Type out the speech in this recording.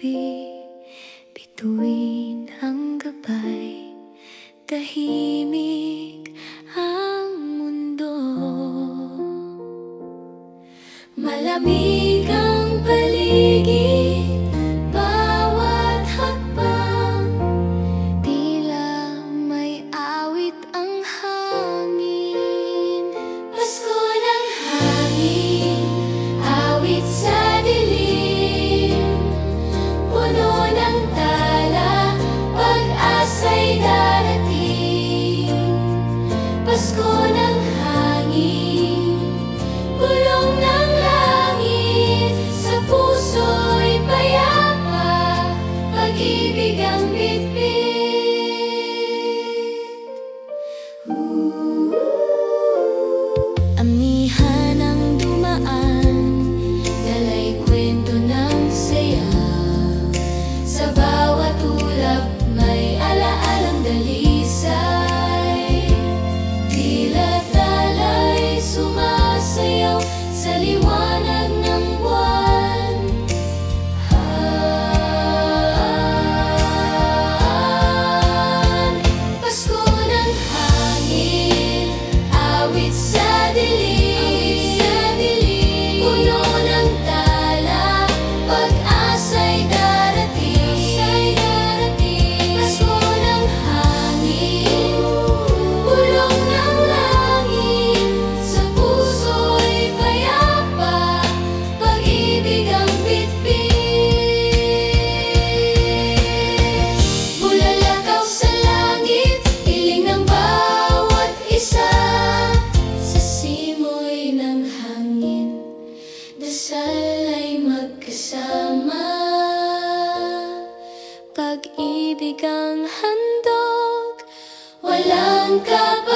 gabi, bituin ang gabay, tahimik ang mundo. Malamig ang paligid, bawat hakbang, tila may awit ang hangin. Pasko ng hangin, awit sa dilim, puno ng tala, pag-asa'y darating. Pasko ng hangin, bulong ng langit, sa puso'y payapa, pag-ibig ang bitbit. Amihan ang dumaan, dala'y kwento ng saya, sa bawat ulap may alaalang dalisay. Tila tala'y sumasayaw sa liwanag ng buwan. Pasko ng hangin, awit sa dilim, puno ng tala, pag-asa'y darating. Pasko ng hangin, bulong ng langit, sa puso'y payapa, pag-ibig ang bitbit. Bulalakaw sa langit, hiling ng bawat isa, sa simoy ng hangin, dasal ay magkasama. Pag-ibig ang handog, walang kapatid.